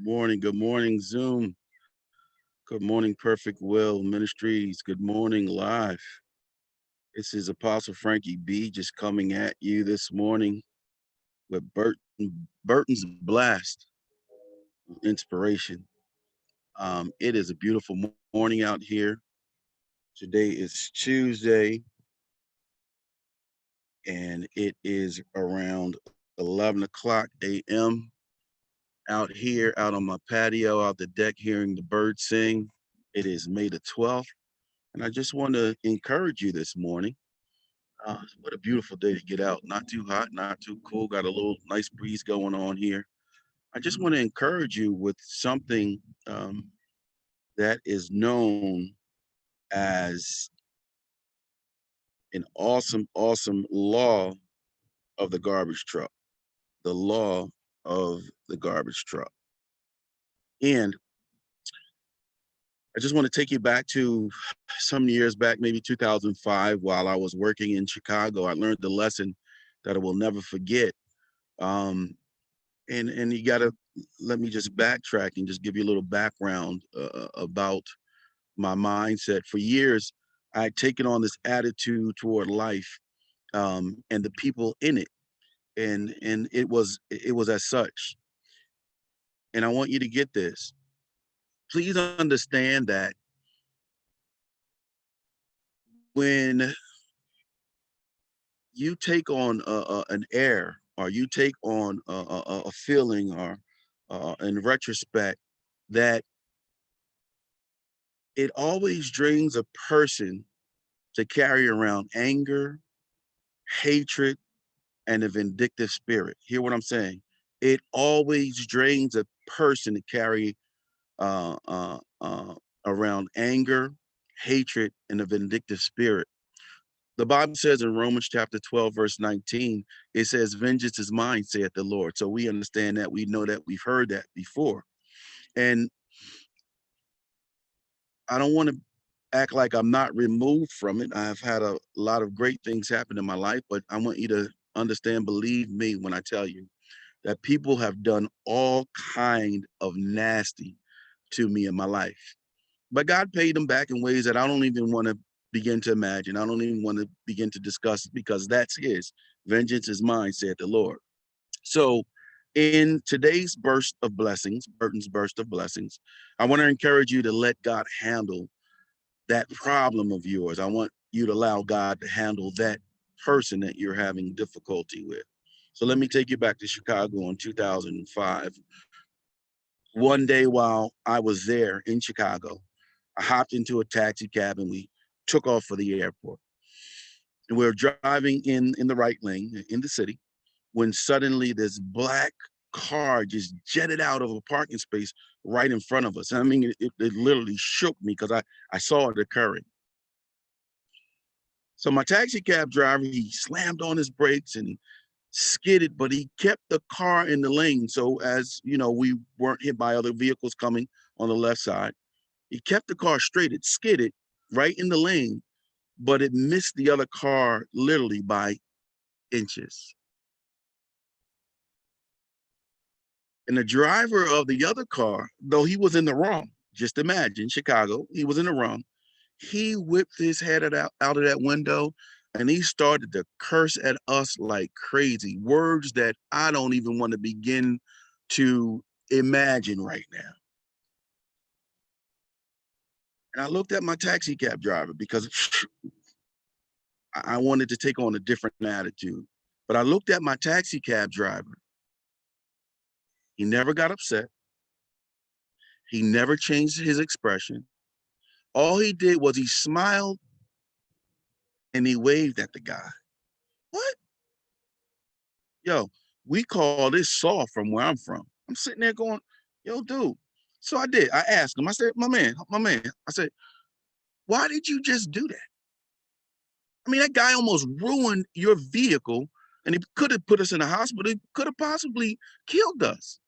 Good morning, Zoom. Good morning, Perfect Will Ministries. Good morning, live. This is Apostle Frankie B just coming at you this morning with Burton's Blast inspiration. It is a beautiful morning out here. Today is Tuesday, and it is around 11 o'clock a.m. out here, out on my patio, out the deck, hearing the birds sing. It is May the 12th. And I just want to encourage you this morning. What a beautiful day to get out. Not too hot, not too cool. Got a little nice breeze going on here. I just want to encourage you with something that is known as an awesome law of the garbage truck. The law of the garbage truck. And I just want to take you back to some years back, maybe 2005, while I was working in Chicago. I learned the lesson that I will never forget. Um, and you got to let me just backtrack and just give you a little background about my mindset. For years, I had taken on this attitude toward life and the people in it, and it was as such. And I want you to get this. Please understand that when you take on an air, or you take on a feeling, or in retrospect, that it always drains a person to carry around anger, hatred, and a vindictive spirit. Hear what I'm saying? It always drains a person to carry uh, uh, uh, around anger, hatred, and a vindictive spirit. The Bible says in Romans chapter 12, verse 19, it says, "Vengeance is mine, saith the Lord." So we understand that. We know that. We've heard that before. And I don't want to act like I'm not removed from it. I've had a lot of great things happen in my life, but I want you to understand, believe me when I tell you that people have done all kind of nasty to me in my life. But God paid them back in ways that I don't even want to begin to imagine. I don't even want to begin to discuss, because that's his. Vengeance is mine, said the Lord. So in today's burst of blessings, Burton's burst of blessings, I want to encourage you to let God handle that problem of yours. I want you to allow God to handle that person that you're having difficulty with. So let me take you back to Chicago in 2005. One day while I was there in Chicago, I hopped into a taxi cab and we took off for the airport. And we were driving in the right lane in the city, when suddenly this black car just jetted out of a parking space right in front of us. I mean, it literally shook me because I saw it occurring. So my taxi cab driver, he slammed on his brakes and skidded, but he kept the car in the lane. So as you know, we weren't hit by other vehicles coming on the left side. He kept the car straight. It skidded right in the lane, but it missed the other car literally by inches. And the driver of the other car, though he was in the wrong, just imagine Chicago, he was in the wrong. He whipped his head out of that window and he started to curse at us like crazy, words that I don't even want to begin to imagine right now. And I looked at my taxi cab driver because I wanted to take on a different attitude. But I looked at my taxi cab driver. He never got upset. He never changed his expression. All he did was he smiled and he waved at the guy. What? Yo, we call this soft from where I'm from. I'm sitting there going, yo, dude. So I did. I asked him, I said, my man, I said, why did you just do that? I mean, that guy almost ruined your vehicle and he could have put us in the hospital. He could have possibly killed us.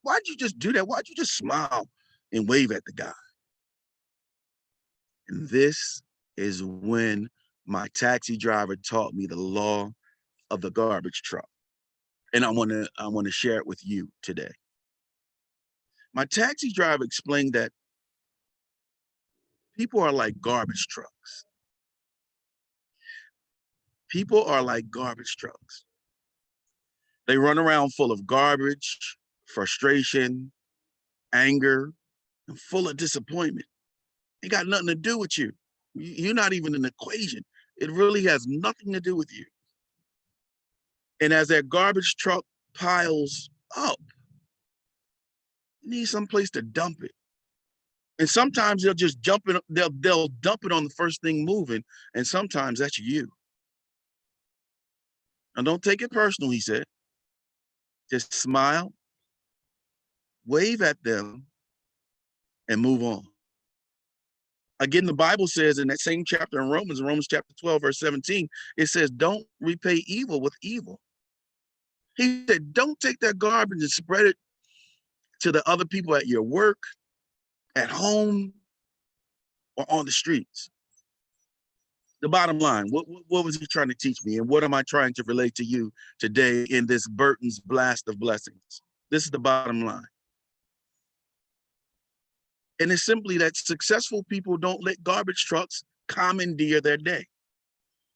Why'd you just do that? Why'd you just smile and wave at the guy? And this is when my taxi driver taught me the law of the garbage truck. And I want to share it with you today. My taxi driver explained that people are like garbage trucks. People are like garbage trucks. They run around full of garbage, frustration, anger, and full of disappointment. It got nothing to do with you. You're not even an equation. It really has nothing to do with you. And as that garbage truck piles up, you need some place to dump it. And sometimes they'll just jump it, they'll dump it on the first thing moving, and sometimes that's you. And don't take it personal, he said. Just smile, wave at them, and move on. Again, the Bible says in that same chapter in Romans chapter 12, verse 17, it says, don't repay evil with evil. He said, don't take that garbage and spread it to the other people at your work, at home, or on the streets. The bottom line, what was he trying to teach me? And what am I trying to relate to you today in this Burton's blast of blessings? This is the bottom line. And it's simply that successful people don't let garbage trucks commandeer their day.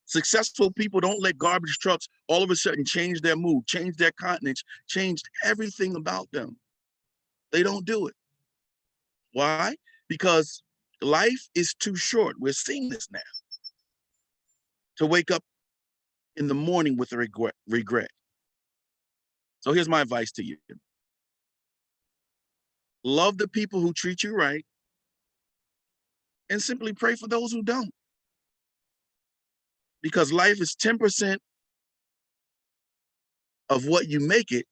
Successful people don't let garbage trucks all of a sudden change their mood, change their countenance, change everything about them. They don't do it. Why? Because life is too short. We're seeing this now. To wake up in the morning with regret. So here's my advice to you. Love the people who treat you right, and simply pray for those who don't. Because life is 10% of what you make it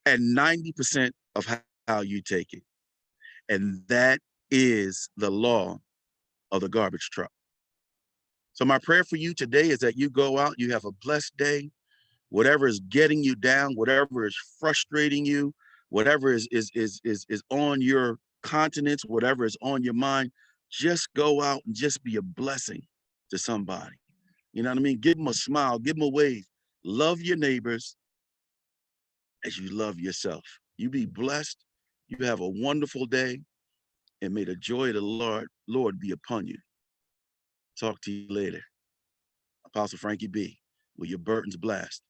and 90% of how you take it. And that is the law of the garbage truck. So my prayer for you today is that you go out, you have a blessed day. Whatever is getting you down, whatever is frustrating you, whatever is on your continence, whatever is on your mind, just go out and just be a blessing to somebody. You know what I mean? Give them a smile, give them a wave. Love your neighbors as you love yourself. You be blessed. You have a wonderful day, and may the joy of the Lord be upon you. Talk to you later. Apostle Frankie B. with your Burton's Blast.